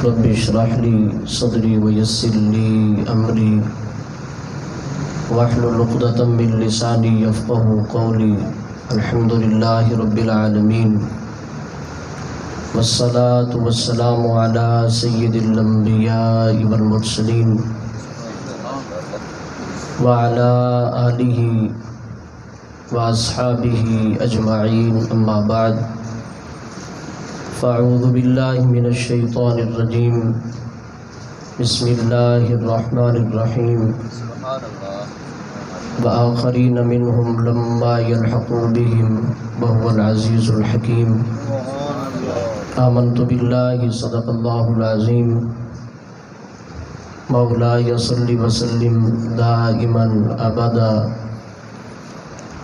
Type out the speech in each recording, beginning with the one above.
رب اشرح لي صدري ويسر لي أمري واحلل عقدة من لساني يفقهوا قولي. الحمد لله رب العالمين والصلاة والسلام على سيد الأنبياء والمرسلين وعلى آله وأصحابه أجمعين. أما بعد فأعوذ بالله من الشيطان الرجيم. بسم الله الرحمن الرحيم. وآخرين منهم لما يلحقوا بهم وهو العزيز الحكيم. آمنت بالله صدق الله العظيم. مولاي صل وسلم دائما أبدا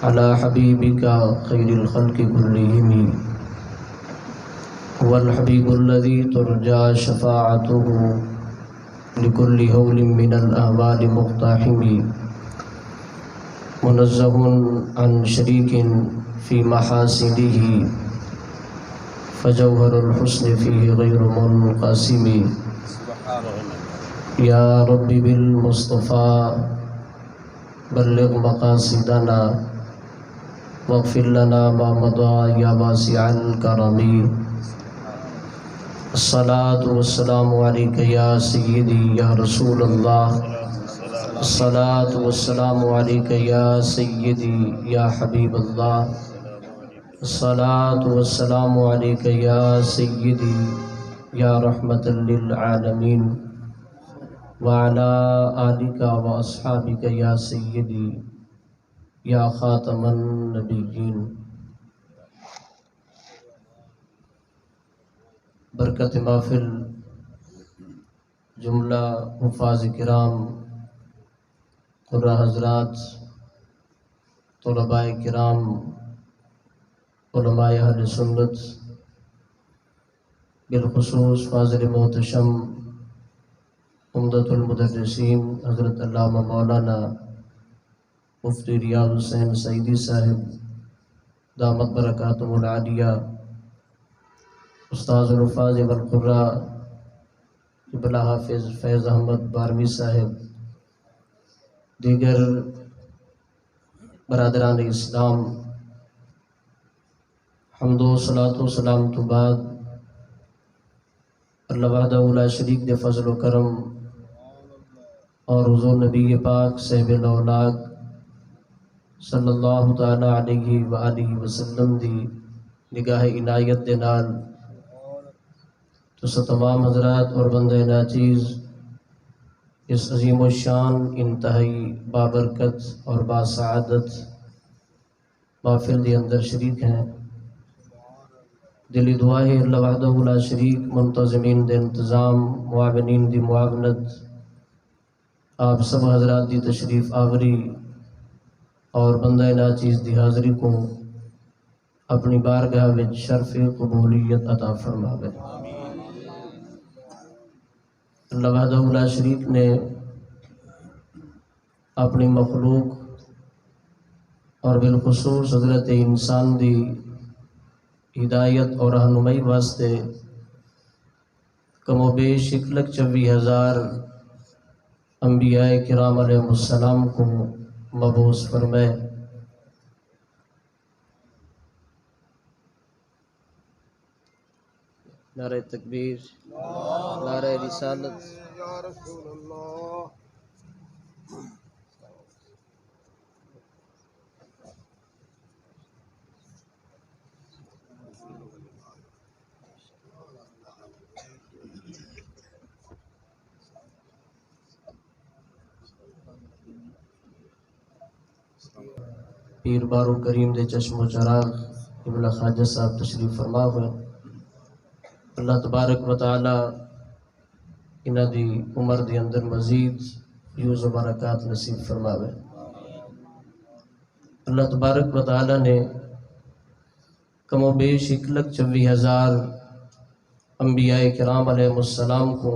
على حبيبك خير الخلق كلهم. هو الحبيب الذي ترجى شفاعته لكل هول من الأهوال مقتحم. منزه عن شريك في محاسنه فجوهر الحسن فيه غير منقسم. يا رب بالمصطفى بلغ مقاصدنا واغفر لنا ما مضى يا واسع الكرم. الصلاة والسلام عليك يا سيدي يا رسول الله. الصلاة والسلام عليك يا سيدي يا حبيب الله. الصلاة والسلام عليك يا سيدي يا رحمة للعالمين وعلى آلك وأصحابك يا سيدي یا خاتم النبیین. برکت محفل جملہ حفاظ کرام، قرہ حضرات، طلباء کرام، علماء اہل سنت، بالخصوص فاضل محتشم عمدۃ المدرسین حضرت علامہ مولانا مفتی ریاض حسین سعیدی صاحب دامت برکاتہم العالیہ، استاذ الحفاظ والقراء قبلہ حافظ فیض احمد باروی صاحب، دیگر برادران اسلام، حمد و صلاۃ و سلام تو بعد اللہ وحدہ لا شریک دے فضل و کرم اور حضور نبی پاک صاحب الاولاق صلی اللہ تعالی علیہ وآلہ وسلم دی نگاہ عنایت دے نال تو تمام حضرات اور بندہ ناچیز اس عظیم و شان انتہائی بابرکت اور باسعادت محفل دے اندر شریک ہیں. دلی دعا ہے اللہ وحدہ لا شریک منتظمین دے انتظام، معاونین دی معاونت، آپ سب حضرات دی تشریف آوری اور بندہ ناچیز دی حاضری کو اپنی بارگاہ وچ شرف قبولیت عطا فرماوے. اللہ وحدہ لا شریک نے اپنی مخلوق اور بالخصوص حضرت انسان دی ہدایت اور رہنمائی واسطے کم و بیش 1,24,000 انبیاء کرام علیہ السلام کو مبعوث فرمائے. نعرہ تکبیر، نعرہ رسالت. یا رسول اللہ. پیر بارو کریم دے چشم و چراغ قبلہ خواجہ صاحب تشریف فرما ہوئے. اللہ تبارک و تعالی انہاں دی عمر دے اندر مزید فیوز و برکات نصیب فرماوے. اللہ تبارک و تعالی نے کم و بیش 1,24,000 انبیاء کرام علیہ السلام کو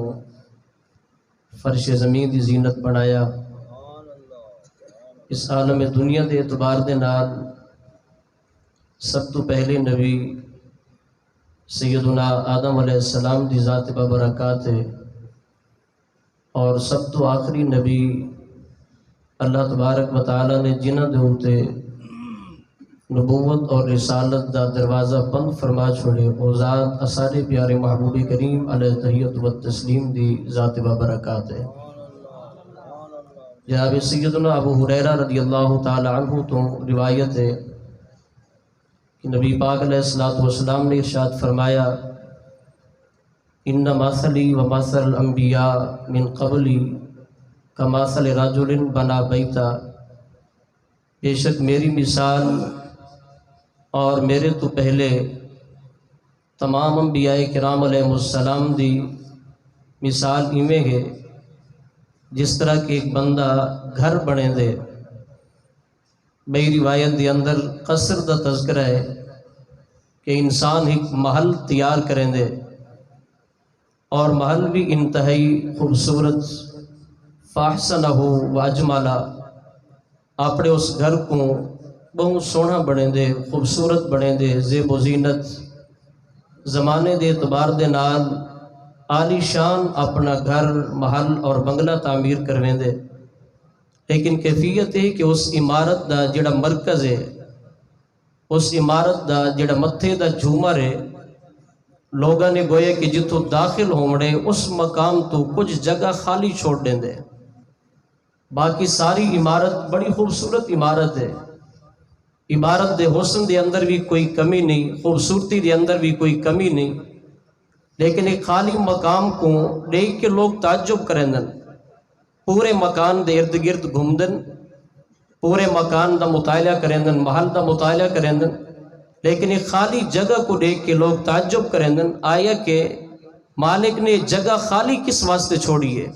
فرش زمین دی زینت بنایا. اس عالم دنیا دے اعتبار دے نال سب تو پہلے نبی سیدنا آدم علیہ السلام دی ذات ببرکات ہے، اور سب تو آخری نبی اللہ تبارک و تعالی نے جنہ دے ہوتے نبوت اور رسالت دا دروازہ بند فرما چھوڑے، او ذات اسارے پیارے محبوب کریم علیہ تحیت و تسلیم دی ذات ببرکات ہے۔ جناب سیدنا ابو ہریرہ رضی اللہ تعالی عنہ تو روایت ہے کہ نبی پاک علیہ السلام نے ارشاد فرمایا، ان مثلی و مثل الانبیاء من قبلی کمثل رجل بنا بیتا، بے شک میری مثال اور میرے تو پہلے تمام انبیاء کرام علیہ السلام دی مثال ایویں ہے جس طرح کہ ایک بندہ گھر بنے دے۔ میری روایت دی اندر قصر دا تذکرہ ہے کہ انسان ایک محل تیار کریں دے، اور محل بھی انتہائی خوبصورت، فاحسنہ و اجملہ، اپنے اس گھر کو بہت سونا بنے دے، خوبصورت بنے دے، زیب و زینت زمانے دے اعتبار دے نال عالی شان اپنا گھر، محل اور بنگلہ تعمیر کرویں دے، لیکن کیفیت ہے کہ اس عمارت دا جڑا مرکز ہے، اس عمارت دا جڑا متھے دا جھومر ہے، لوگاں نے گویا کہ جتوں داخل ہومڑے اس مقام تو کچھ جگہ خالی چھوڑ دیں دے، باقی ساری عمارت بڑی خوبصورت عمارت ہے، عمارت دے حسن دے اندر بھی کوئی کمی نہیں، خوبصورتی دے اندر بھی کوئی کمی نہیں، لیکن ایک خالی مقام کو دیکھ کے لوگ تعجب کریں دن، پورے مکان دے ارد گرد گھومدن، پورے مکان دا مطالعہ کریں دن، محل دا مطالعہ کریں دن، لیکن ایک خالی جگہ کو دیکھ کے لوگ تعجب کریں دن، آیا کہ مالک نے جگہ خالی کس واسطے چھوڑی ہے،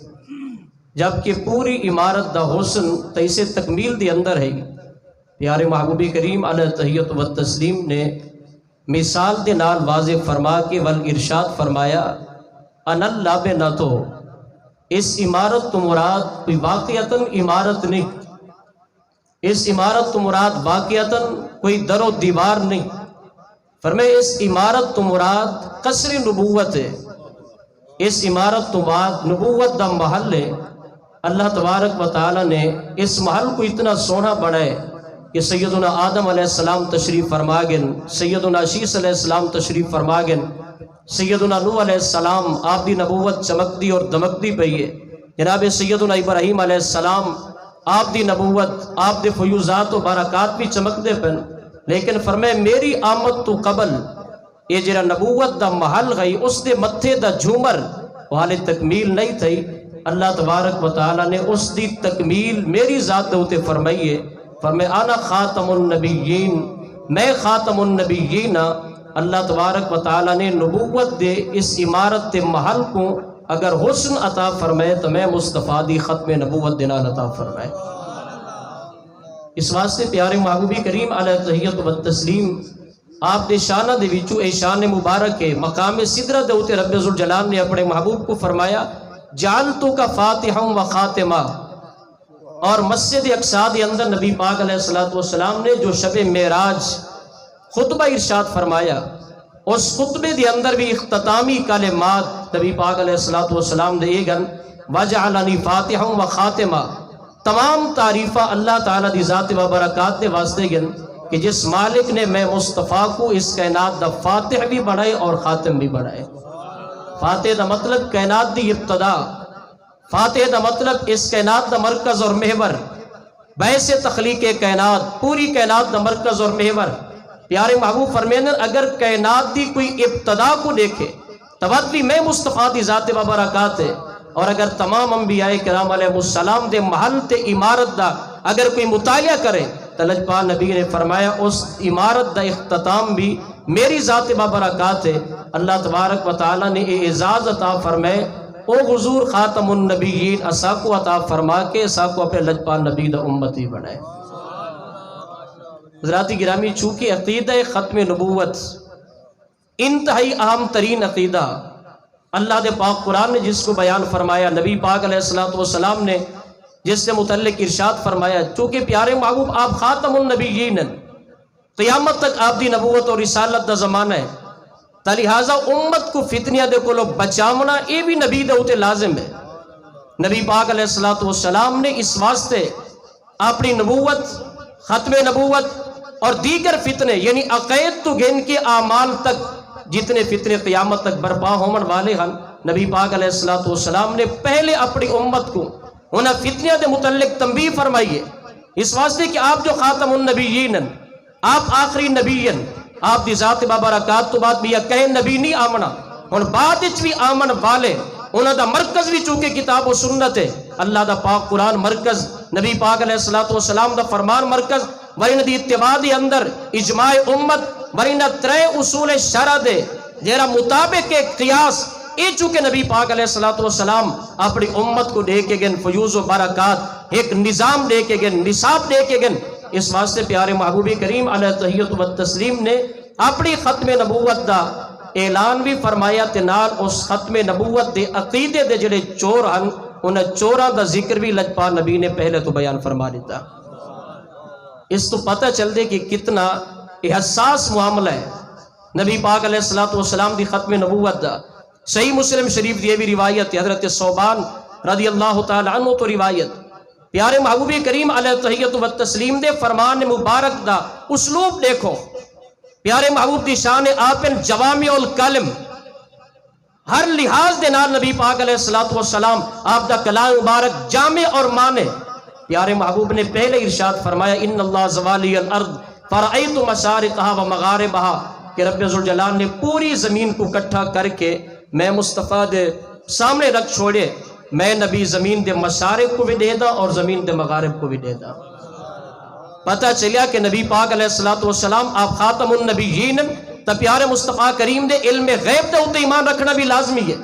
جبکہ پوری عمارت دا حسن تیسے تکمیل دے اندر ہے۔ پیارے محبوب کریم علیہ تحیت و تسلیم نے مثال دے نال واضح فرما کے والارشاد فرمایا، ان اللہ بے نہ تو اس عمارت تو مراد کوئی واقعتاً عمارت نہیں، اس عمارت تو مراد واقعتاً کوئی در و دیوار نہیں، فرمائے اس عمارت تو مراد قصر نبوت ہے، اس عمارت تو مراد نبوت دا محل ہے۔ اللہ تبارک و تعالی نے اس محل کو اتنا سونا بنائے کہ سیدنا آدم علیہ السلام تشریف فرما گن، سیدنا شیس علیہ السلام تشریف فرما گن، سیدنا نوح علیہ السلام آپ دی نبوت چمکتی اور دمکتی پئی ہے، جناب سیدنا ابراہیم علیہ السلام آپ دی نبوت، آپ دے فیوزات و برکات بھی چمکتے پن، لیکن فرمائے میری آمد تو قبل یہ جرا نبوت دا محل گئی اس دے متھے دا جھومر والے تکمیل نہیں تھی۔ اللہ تبارک و تعالی نے اس دی تکمیل میری ذات دوتے فرمائی ہے، فرمائے انا خاتم النبیین، میں خاتم النبیین۔ اللہ تبارک و تعالی نے نبوت دے اس عمارت دے محل کو اگر حسن عطا فرمائے تو میں مصطفیٰ دی ختم نبوت دنال عطا فرمائے۔ اس واسطے پیارے محبوبی کریم علیہ تحیت و تسلیم آپ دے شانہ دے وچو اے شان مبارک ہے، مقام صدرہ دے ہوتے رب ذوالجلال نے اپنے محبوب کو فرمایا، جعلتو کا فاتحا و خاتمہ۔ اور مسجد اقصیٰ دے اندر نبی پاک علیہ السلام نے جو شب معراج خطبہ ارشاد فرمایا، اس خطبے دے اندر بھی اختتامی کلمات نبی پاک علیہ السلام دے گن، وجعلنی فاتحا و خاتمہ۔ تمام تعریفہ اللہ تعالیٰ دی ذات و برکات دے واسطے گن کہ جس مالک نے میں مصطفیٰ کو اس کائنات دا فاتح بھی بنائے اور خاتم بھی بنائے۔ فاتح دا مطلب کائنات دی ابتدا، فاتح دا مطلب اس کائنات دا مرکز اور محور، باعث تخلیق کائنات، پوری کائنات دا مرکز اور محور۔ پیارے محبوب فرمیندن اگر کائنات دی کوئی ابتدا کو دیکھے توجہ میں مصطفیٰ دی ذات و برکات ہے، اور اگر تمام انبیاء کرام علیہ السلام دے محل تے عمارت دا اگر کوئی مطالعہ کرے تو لجپال نبی نے فرمایا اس عمارت دا اختتام بھی میری ذات و برکات ہے۔ اللہ تبارک و تعالی نے اعزاز عطا فرمائے، او حضور خاتم النبیین اسا کو عطا فرما کے اسا کو اپنے لجپال نبی دا امتی بنائے۔ حضرات گرامی، چونکہ عقیدہ ختم نبوت انتہائی اہم ترین عقیدہ، اللہ دے پاک قرآن نے جس کو بیان فرمایا، نبی پاک علیہ السلام نے جس سے متعلق ارشاد فرمایا، چونکہ پیارے محبوب آپ خاتم النبیین، قیامت تک آپ دی نبوت اور رسالت دا زمانہ ہے، تا لہٰذا امت کو فتنیاں دے کو بچاونا یہ بھی نبی دے اوتے لازم ہے۔ نبی پاک علیہ السلام نے اس واسطے اپنی نبوت، ختم نبوت اور دیگر فتنے یعنی عقائد تو گن کے اعمال تک جتنے فتنے قیامت تک برپا ہومن والے ہیں، نبی پاک علیہ السلام نے پہلے اپنی امت کو انہاں فتنیاں دے متعلق تنبیہ فرمائی ہے، اس واسطے کہ آپ جو خاتم النبیین ہیں، آپ آخری نبی ہیں، آپ دی ذات بابرکات تو بات بھی کہیں نبی نہیں آمنا اور بعد وچ بھی آمن والے انہاں دا مرکز بھی چونکہ کتاب و سنت ہے، اللہ دا پاک قرآن مرکز، نبی پاک علیہ السلام دا فرمان مرکز، ورنہ دی اتباع دی اندر اجماع امت، ورنہ ترے اصول شرع دے جیرا مطابق کے قیاس، یہ چونکہ نبی پاک علیہ السلام اپنی امت کو دے کے گن فیوز و برکات، ایک نظام دے کے گن، نصاب دے کے گن، اس واسطے پیارے محبوب کریم علیہ تحیت و تسلیم نے اپنی ختم نبوت دا اعلان بھی فرمایا تے نال اس ختم نبوت دے عقیدے دے جڑے چور ہیں انہیں چوراں دا ذکر بھی لجپال نبی نے پہلے تو بیان فرما دیتا۔ اس تو پتہ چل دے کہ کتنا حساس معاملہ ہے نبی پاک علیہ السلام دی ختم نبوت دا۔ صحیح مسلم شریف دی بھی روایت حضرت صوبان رضی اللہ تعالی عنہ تو روایت، پیارے محبوب کریم علیہ تحیت و تسلیم دے فرمان مبارک دا اسلوب دیکھو، پیارے محبوب دی شان آپن جوامع الکلم، ہر لحاظ دے نال نبی پاک علیہ السلام آپ دا کلام مبارک جامع اور مانے۔ پیارے محبوب نے پہلے ارشاد فرمایا ان اللہ زوالی الارض فرأیت مشارقها و مغاربها کہ رب ذوالجلال نے پوری زمین کو اکٹھا کر کے میں مصطفیٰ دے سامنے رکھ چھوڑے، میں نبی زمین دے مشارق کو بھی دے دا اور زمین دے مغارب کو بھی دے دا۔ پتہ چلیا کہ نبی پاک علیہ السلام آپ خاتم النبیین تا پیارے مصطفیٰ کریم دے علم غیب دے ہوتے ایمان رکھنا بھی لازمی ہے،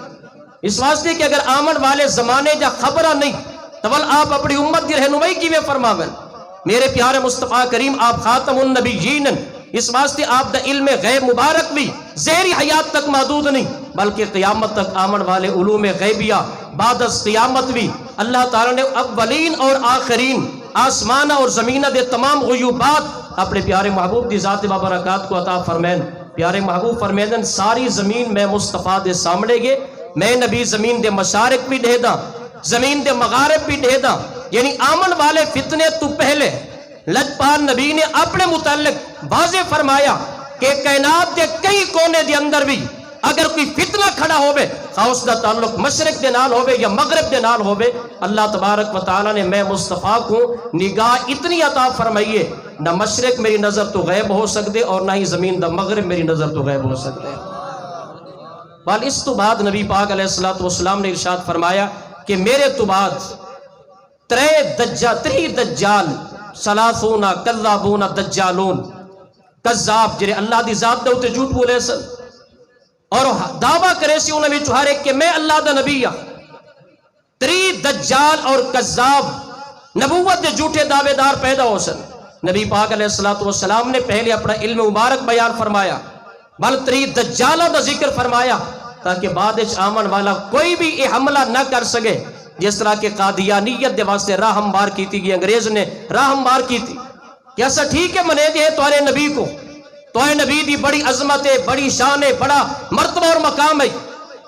اس واسطے کہ اگر آمن والے زمانے جا خبرہ نہیں تو آپ اپنی امت دی رہنمائی کی میں فرماون، میرے پیارے مصطفیٰ کریم آپ خاتم النبیین، اس واسطے آپ دا علم غیب مبارک بھی زہری حیات تک محدود نہیں بلکہ قیامت تک آمن والے علوم غیبیہ بعد از قیامت بھی اللہ تعالیٰ نے اولین اور آخرین آسمانہ اور زمینہ دے تمام غیوبات اپنے پیارے محبوب دی ذات بابرکات کو عطا فرمین۔ پیارے محبوب فرمیدن ساری زمین میں مصطفیٰ دے سامنے گے، میں نبی زمین دے مشارق بھی دے دا، زمین دے مغارب بھی دے دا، یعنی آمن والے فتنے تو پہلے لجپال نبی نے اپنے متعلق واضح فرمایا کہ کائنات دے کئی کونے دے اندر بھی اگر کوئی فتنہ کھڑا ہوئے خواہ اس دا تعلق مشرق دے نال ہوئے یا مغرب دے نال ہوئے، اللہ تبارک و تعالیٰ نے میں مصطفیٰ کو نگاہ اتنی عطا فرمائیے، نہ مشرق میری نظر تو غیب ہو سکتے اور نہ ہی زمین دا مغرب میری نظر تو غیب ہو سکتے۔ بل اس تو بعد نبی پاک علیہ السلام نے ارشاد فرمایا کہ میرے تو بعد تری دجال سلاسون کذابون دجالون، کذاب جرے اللہ دی ذات دے ہوتے جھوٹ بولے سن اور دعویٰ کرے سی انہیں بھی ہر ایک کہ میں اللہ دا نبی ہاں، تری دجال اور کذاب نبوت دے جھوٹے دعوے دار پیدا ہو سن۔ نبی پاک علیہ السلام نے پہلے اپنا علم مبارک بیان فرمایا بل تری دجالہ دا ذکر فرمایا تاکہ بعد آمن والا کوئی بھی یہ حملہ نہ کر سکے، جس طرح کہ قادیانیت دے واسطے راہ ہموار کی تھی، انگریز نے راہ ہموار کی تھی کہ ایسا ٹھیک ہے منے دے تمہارے نبی کو، تمہارے نبی دی بڑی عظمت ہے، بڑی شان ہے، بڑا مرتبہ اور مقام ہے،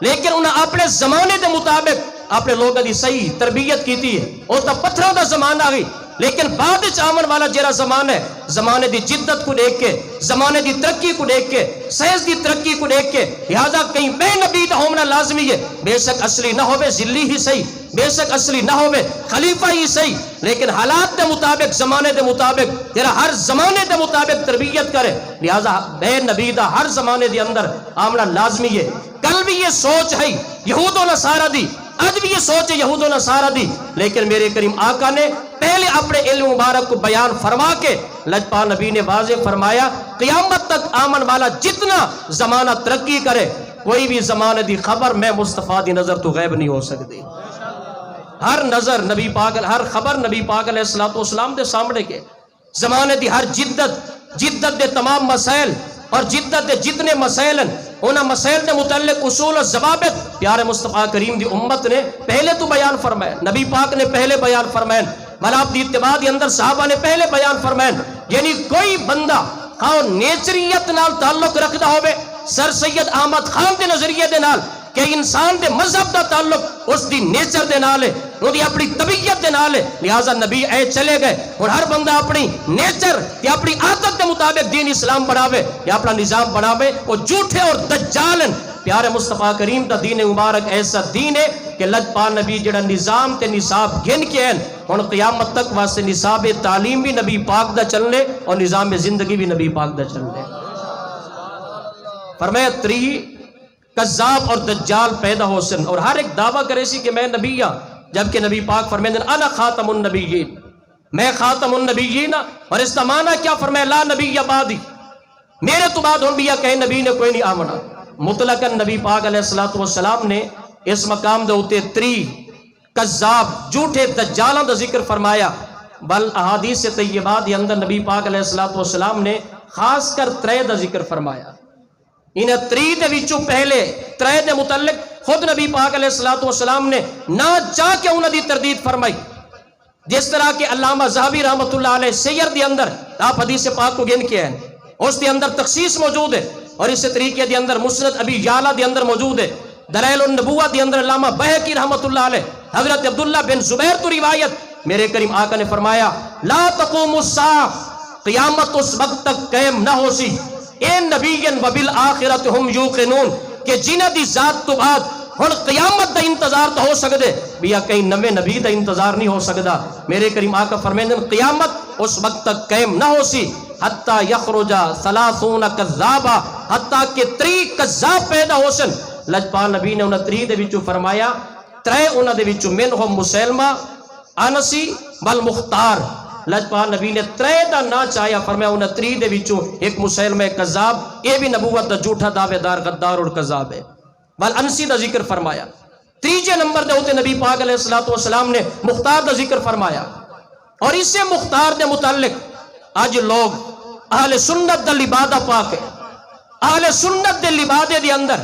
لیکن انہیں اپنے زمانے دے مطابق اپنے لوگوں دی صحیح تربیت کی تھی اور تا پتھروں دا زمانہ آ گئی، لیکن بعد آمن والا جیرا زمان ہے زمانے دی جدت کو دیکھ کے، زمانے دی ترقی کو دیکھ کے، سائنس دی ترقی کو دیکھ کے لہذا کہیں بے نبی دا ہونا لازمی ہے، بے شک اصلی نہ ہوئے ذلی ہی صحیح، بے شک اصلی نہ ہوئے خلیفہ ہی صحیح، لیکن حالات دے مطابق زمانے دے مطابق تیرا ہر زمانے دے مطابق تربیت کرے، لہذا بے نبی دا ہر زمانے دے اندر آمنا لازمی ہے۔ کل بھی یہ سوچ ہے یہود و نصارہ دی، آج بھی یہ سوچ ہے یہود و نصارہ دی، لیکن میرے کریم آقا نے پہلے اپنے علم مبارک کو بیان فرما کے لجپال نبی نے واضح فرمایا قیامت تک آمن والا جتنا زمانہ ترقی کرے کوئی بھی زمانے دی خبر میں مصطفیٰ دی نظر تو غیب نہیں ہو سکتی، ہر نظر نبی پاک، ہر خبر نبی پاک علیہ السلام دے سامنے کے زمانے دی ہر جدت دے تمام مسائل اور جدت دے جتنے مسائل ہیں انہاں مسائل دے متعلق اصول و ضوابط پیارے مصطفیٰ کریم دی امت نے پہلے تو بیان فرمائے، نبی پاک نے پہلے بیان فرمائے، بھلا آپ دی اتباع دی اندر صحابہ نے پہلے بیان فرمائے، یعنی کوئی بندہ خواہ نیچریت نال تعلق رکھدا ہوئے، سر سید احمد خان دے نظریے دے نال کہ انسان دے مذہب دا تعلق اس دی نیچر دے نال ہے، وہ دی اپنی طبیعت دے نال ہے، لہٰذا نبی اے چلے گئے اور ہر بندہ اپنی نیچر یا اپنی عادت دے مطابق دین اسلام بناوے یا اپنا نظام بناوے، وہ جھوٹے اور دجالن پیارے مصطفیٰ کریم دا دین مبارک ایسا دین ہے کہ لجپال نبی جڑا نظام تے نصاب گن کے ہیں اور قیامت تک واسطے نصاب تعلیم بھی نبی پاک دا چلنے اور نظام زندگی بھی نبی پاک دا چلنے۔ فرمایا تری کذاب اور دجال پیدا ہو سن اور ہر ایک دعویٰ کرے سی کہ میں نبی ہاں، جبکہ نبی پاک فرمائے انا خاتم النبیین، میں خاتم النبیین، اور اس کا معنی کیا؟ فرمایا لا نبی بعدی، میرے تو بعد انبیاء کہیں نبی نے کوئی نہیں آمنا۔ مطلقاً نبی پاک علیہ السلام نے اس مقام دے ہوتے تری کذاب جھوٹے دجالاں دا ذکر فرمایا، بل احادیث طیبات کے اندر نبی پاک علیہ السلام نے خاص کر ترے دا ذکر فرمایا۔ انہیں تری دے وچوں پہلے ترے دے متعلق خود نبی پاک علیہ السلام نے نہ چاہ کے انہوں دی تردید فرمائی، جس طرح کہ علامہ ذہبی رحمۃ اللہ علیہ سیر دے اندر آپ حدیث پاک کو گن کے ہیں، اس دے اندر تخصیص موجود ہے، اور اس طریقے دے اندر مسند ابی یعلا دے اندر موجود ہے، دلائل النبوہ دے اندر علامہ بہقی رحمۃ اللہ علیہ حضرت عبداللہ بن زبیر تو روایت، میرے کریم آقا نے فرمایا لا تقوم الساعہ، قیامت اس وقت تک قائم نہ ہو سی اے نبیین وبالآخرۃ ہم یوقنون، کہ جنہ دی ذات تو بعد ہن قیامت دا انتظار تو ہو سکدے بیا کہیں نویں نبی دا انتظار نہیں ہو سکدا۔ میرے کریم آقا فرمائیں قیامت اس وقت تک قائم نہ ہو سی حتی یخرج 30 کذابا، حتی کہ 30 کذاب پیدا ہو سن۔ لجپال نبی نے انہاں 30 دے وچوں فرمایا ترے انہاں دے وچوں منہم مسلمہ، انسی والمختار۔ لجپال نبی نے ترے دا نہ چاہیا، فرمایا انہاں 30 دے وچوں ایک مسلمہ کذاب، اے بھی نبوت دا جھوٹا دعوے دار غدار اور کذاب ہے، بل انسی دا ذکر فرمایا۔ تیجے نمبر دے ہوتے نبی پاک علیہ السلام نے مختار دا ذکر فرمایا، اور اس سے مختار دے متعلق آج لوگ اہل سنت دا لبادہ پاک ہے، اہل سنت دے لبادے دے اندر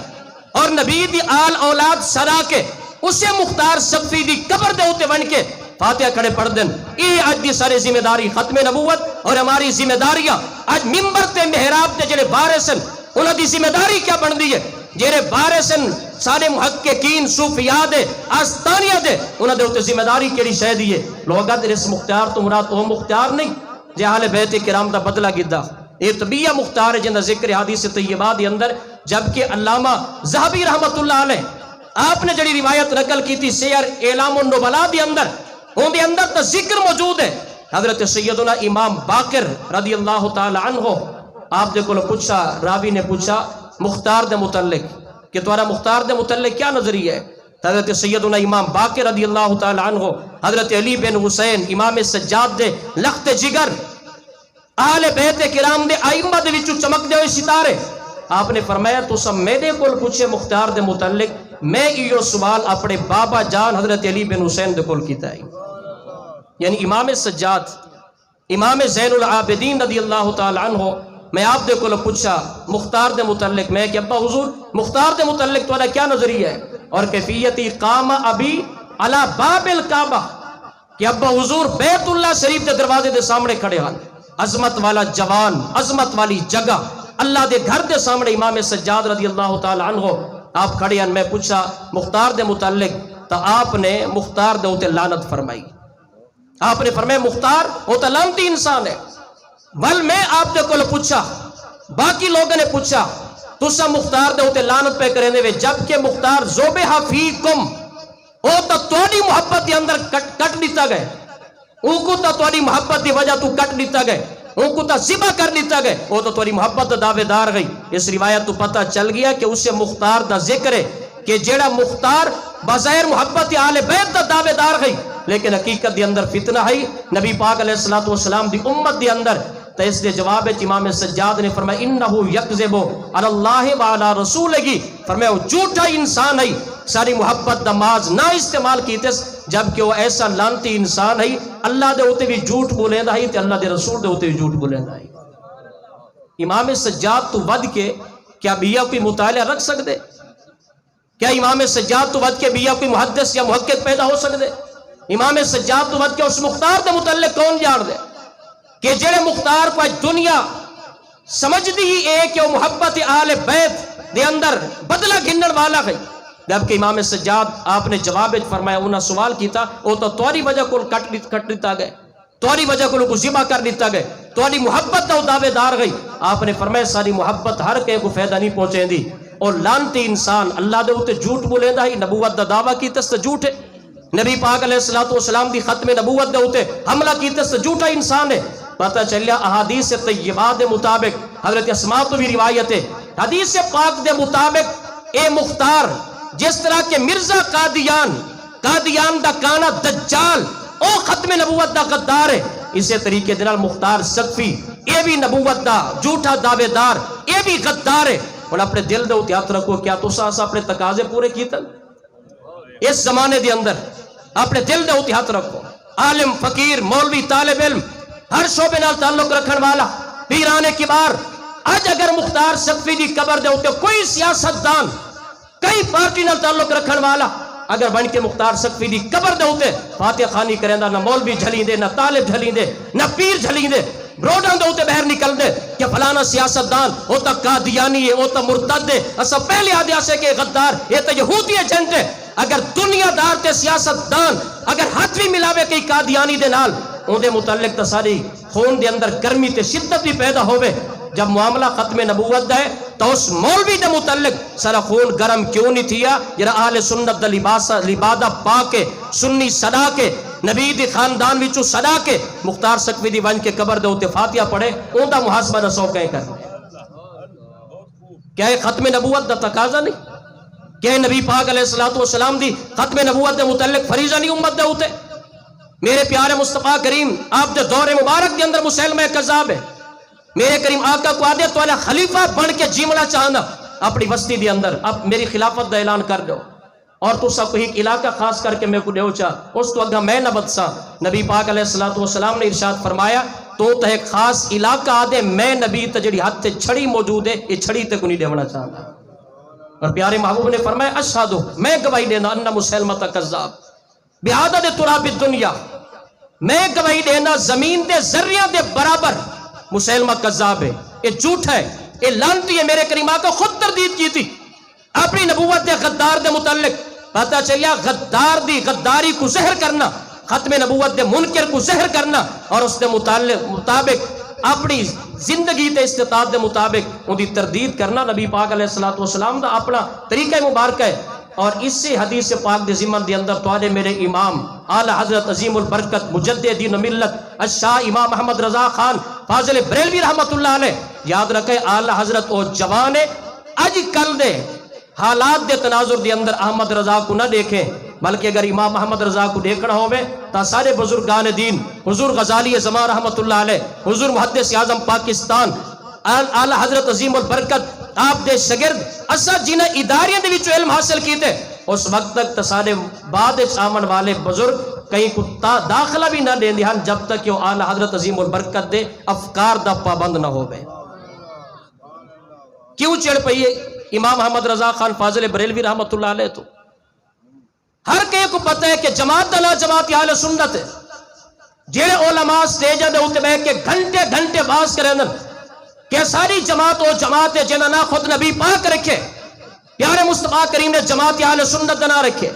اور نبی دی آل اولاد سرا کے اسے مختار صفی دی قبر دے ہوتے بن کے فاتحہ کھڑے پڑھ دیں۔ یہ آج دی سارے ذمہ داری ختم نبوت اور ہماری ذمہ داریاں آج ممبر تے محراب تے جڑے وارثن انہاں دی ذمہ داری کیا بن دی ہے؟ جڑے وارثن سارے محققین صوفیاء دے آستانیہ دے انہاں دے ہوتے ذمہ داری کیڑی شے دی ہے؟ لوگاں دے اس مختار تو مراد وہ مختار نہیں جے اہل بیت کرام دا بدلہ گدا، یہ طبیعہ مختار ہے جنہ ذکر حدیث طیبات دے اندر، جبکہ علامہ ذہبی رحمۃ اللہ علیہ آپ نے جڑی روایت نقل کی تھی سیر اعلام النبلاء دے اندر، ان دے اندر تا ذکر موجود ہے۔ حضرت سیدنا امام باقر رضی اللہ تعالی عنہ آپ دے کو پوچھا، راوی نے پوچھا مختار دے متعلق کہ تمہارا مختار دے متعلق کیا نظریہ ہے؟ حضرت سیدنا امام باقر رضی اللہ تعالی عنہ حضرت علی بن حسین امام سجاد دے لخت جگر اہل بیت کرام دے ائمہ دے وچوں چمک دے ہوئے ستارے، آپ نے فرمایا تو سب میرے کول پوچھے مختار دے متعلق، میں یہ سوال اپنے بابا جان حضرت علی بن حسین دے کول کیتا ہے۔ یعنی امام سجاد امام زین العابدین رضی اللہ تعالی عنہ میں آپ دے کول پوچھا مختار دے متعلق، میں کہ ابا حضور مختار دے متعلق تمہارا کیا نظریہ ہے؟ اور کیفیتی قام ابی علی باب الکعبہ، کہ ابا حضور بیت اللہ شریف دے دروازے دے سامنے کھڑے ہیں، عظمت والا جوان، عظمت والی جگہ، اللہ دے گھر دے سامنے امام سجاد رضی اللہ تعالی عنہ آپ کھڑے ہیں۔ میں پوچھا مختار دے متعلق، تو آپ نے مختار دے ہوتے لعنت فرمائی، آپ نے فرمایا مختار ہوتا لعنتی انسان ہے۔ بل میں آپ دے کو پوچھا، باقی لوگوں نے پوچھا تو سا مختار دے ہوتے لعنت پہ کریں دے، جبکہ مختار ذبح فیکم او تا توڑی محبت دے اندر کٹ لیتا گئے، ان کو تا توڑی محبت دی وجہ تو کٹ لیتا گئے، ان کو تا ذبح کر لیتا گئے، وہ تو توڑی محبت دا دعوے دار گئی۔ اس روایت تو پتہ چل گیا کہ اس سے مختار دا ذکر ہے کہ جیڑا مختار بظاہر محبت اہل بیت دا دعوے دار گئی، لیکن حقیقت دی اندر فتنہ ہے نبی پاک علیہ السلام دی امت دی اندر۔ تو اس دے جواب امام سجاد نے فرمایا انہو یکذب علی اللہ وعلی رسولہ، فرمایا وہ جھوٹا انسان ہے، ساری محبت نماز نہ استعمال کیتے، جبکہ وہ ایسا لانتی انسان ہے، اللہ دے ہوتے بھی جھوٹ بولیندا ہے تے اللہ دے رسول دے ہوتے بھی جھوٹ بولیندا ہے۔ امام سجاد تو ود کے کیا بیا کوئی مطالعہ رکھ سکتے؟ کیا امام سجاد تو ود کے بیا کوئی محدث یا محقق پیدا ہو سکتے؟ امام سجاد تو ود کے اس مختار دے متعلق کون جان دے کہ جڑے مختار کو دنیا سمجھ دی ہی اے کہ وہ محبت آل بیت دے اندر بدلہ گھنن والا گئی. جبکہ امام سجاد آپ نے جواب فرمایا انہاں سوال کیتا وہ تو تواری وجہ کو کٹ دیتا گئے, تواری وجہ کو ذبح کر دیتا گئے, تواری محبت دا دعوے دار گئی. آپ نے فرمایا ساری محبت ہر کے کو فائدہ نہیں پہنچے دی, اور لانتی انسان اللہ دے اوتے جھوٹ بولیندا ہی نبوت دا دعویٰ کیتا تے جھوٹ ہے. نبی پاک علیہ الصلوۃ والسلام دی ختم نبوت دے اوتے حملہ کیتا تے جھوٹا انسان ہے. پتہ چلیا احادیث طیبات دے مطابق حضرت اسماء تو بھی روایت ہے, حدیث پاک دے مطابق اے مختار جس طرح کہ مرزا قادیان دا کانا دجال او ختم نبوت دا غدار ہے, اسی طریقے دے نال مختار سقفی اے بھی نبوت دا جھوٹا دعوے دار, اے بھی غدار ہے. اور اپنے دل دے اوتے ہاتھ رکھو, کیا تساں اپنے تقاضے پورے کیتے اس زمانے دے اندر؟ اپنے دل دے اوتے ہاتھ رکھو. عالم, فقیر, مولوی, طالب علم, ہر شعبے نال تعلق رکھن والا, پیرانے کبار, اج اگر مختار سقفی دی قبر دے اوتے کوئی سیاستدان, کئی پارٹی نال تعلق رکھن والا اگر بن کے مختار سقفی دی قبر دے اوتے فاتحہ خانی کریندا, نہ مولوی جھلیندے, نہ طالب جھلیندے, نہ پیر جھلیندے, روڈاں دے اوتے باہر نکل دے کہ فلانا سیاستدان او تا قادیانی ہے, او تا مرتد ہے, اسا پہلے آدھے آسے کہ غدار, یہ تا یہودی ایجنٹ ہے. اگر دنیا دار تے سیاستدان اگر ہاتھ بھی ملاوے کئی قادیانی دے نال, اون دے متعلق تا ساری خون دے اندر گرمی تے شدت بھی پیدا ہوئے. جب معاملہ ختم نبوت دا ہے تو اس مولوی دے متعلق سارا خون گرم کیوں نہیں تھیا جرا اہل سنت دا لبادہ پا کے, سنی صدا کے, نبی دی خاندان وچوں صدا کے مختار سقفی دی ون کے قبر دے اوتے فاتحہ پڑھے, اون دا محاسبہ دسو کہیں کر. کیا یہ ختم نبوت دا تقاضا نہیں؟ کیا نبی پاک علیہ الصلوۃ والسلام دی ختم نبوت دے متعلق فریضہ نہیں امت دے اوتے؟ میرے پیارے مصطفیٰ کریم آپ دے دور مبارک دے اندر مسلمہ کذاب ہے. میرے کریم آقا کو آدھے تو اللہ خلیفہ بن کے جیمنا چاہنا اپنی وسطی دے اندر, اب میری خلافت دا اعلان کر دو, اور تو سب کو ایک علاقہ خاص کر کے میں کو دیو چاہ, اس تو اگا میں نہ بدسا. نبی پاک علیہ الصلوۃ والسلام نے ارشاد فرمایا تو تے ایک خاص علاقہ آدھے میں نبی تے جڑی ہاتھ تے چھڑی موجود ہے یہ چھڑی تے کو نہیں دیونا چاہتا. اور پیارے محبوب نے فرمایا اشہدو, میں گواہی دینا ان مسلمہ کذاب بعدد تراب الدنیا, میں گواہی دینا زمین دے ذریعہ دے برابر مسلمہ کذاب ہے, یہ جھوٹ ہے, یہ لعنتی ہے. میرے کریم آقا خود تردید کی تھی اپنی نبوت دے غدار دے متعلق. پتہ چلیا غدار دی غداری کو زہر کرنا, ختم نبوت دے منکر کو زہر کرنا, اور اس دے مطابق اپنی زندگی تے استطاعت دے مطابق ان دی تردید کرنا نبی پاک علیہ الصلوۃ والسلام دا اپنا طریقہ مبارک ہے. اور اس سے حدیث پاک دے ضمن دے اندر توارے میرے امام اعلی حضرت عظیم البرکت مجدد دین و ملت الشاہ امام محمد رضا خان فاضل بریلوی رحمت اللہ علیہ یاد رکھے, اعلی حضرت او جوان ہے. اج کل دے حالات دے تناظر دے اندر احمد رضا کو نہ دیکھیں, بلکہ اگر امام محمد رضا کو دیکھنا ہوئے تا سارے بزرگان دین, حضور غزالی زمان رحمت اللہ علیہ, حضور محدث اعظم پاکستان اعلی حضرت عظیم البرکت آپ دے شگرد اسا جنہ اداریاں دے وچوں علم حاصل کیتے, اس وقت تک تسارے بعد آمن والے بزرگ کہیں کو داخلہ بھی نہ دیں دیہن جب تک کہ وہ اعلی حضرت عظیم البرکت دے افکار دا پابند نہ ہو گئے. کیوں چڑھ پئیے امام محمد رضا خان فاضل بریلوی رحمت اللہ علیہ؟ تو ہر کہیں کو پتہ ہے کہ جماعت دلا جماعت اہل سنت ہے. جڑے علماء سٹیجاں دے اوتے بیٹھ کے گھنٹے گھنٹے باز کریں کہ ساری جماعت وہ جماعت ہے جنہاں نہ خود نبی پاک رکھے, پیارے مصطفیٰ کریم نے جماعت اہل سنت نہ رکھے,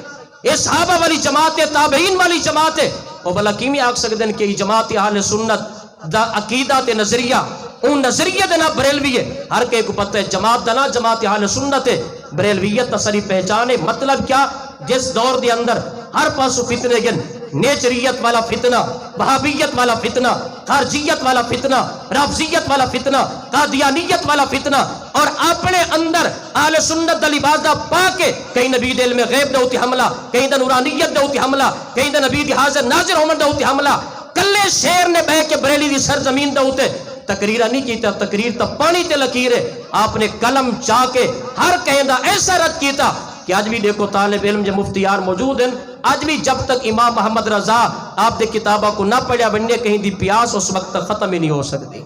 یہ صحابہ والی جماعت ہے, تابعین والی جماعت ہے. وہ بلا کیویں آکھ سکدے ہیں کہ یہ جماعت اہل سنت دا عقیدہ تے نظریہ اون نظریہ دے نا بریلوی ہے. ہر کے کو پتہ ہے جماعت دا نا جماعت اہل سنت ہے, بریلویت تصری پہچان ہے. مطلب کیا, جس دور دے اندر ہر پاسو فتنے گن, نیچریت والا فتنہ, وہابیت والا فتنہ, خارجیت والا فتنہ, رافضیت والا فتنہ, قادیانیت والا فتنہ, اور اپنے اندر اہل سنت دا لبادہ پا کے کہیں نبی دے علم غیب دے ہوتی حملہ, کہیں دا نورانیت دے ہوتی حملہ, کہیں دا نبی دی حاضر ناظر ہومن دے ہوتی حملہ. کلے شیر نے بہ کے بریلی دی سرزمین دے ہوتے تقریرہ نہیں کیتا, تقریر تا پانی تے لکیر ہے. آپ نے قلم چاہ کے ہر کہیں دا ایسا رد کیتا کہ آج بھی دیکھو طالب علم جو مفتیار موجود ہیں, آج بھی جب تک امام محمد رضا آپ دے کتابہ کو نہ پڑھیا بننے کہیں دی پیاس اس وقت تک ختم ہی نہیں ہو سکتی.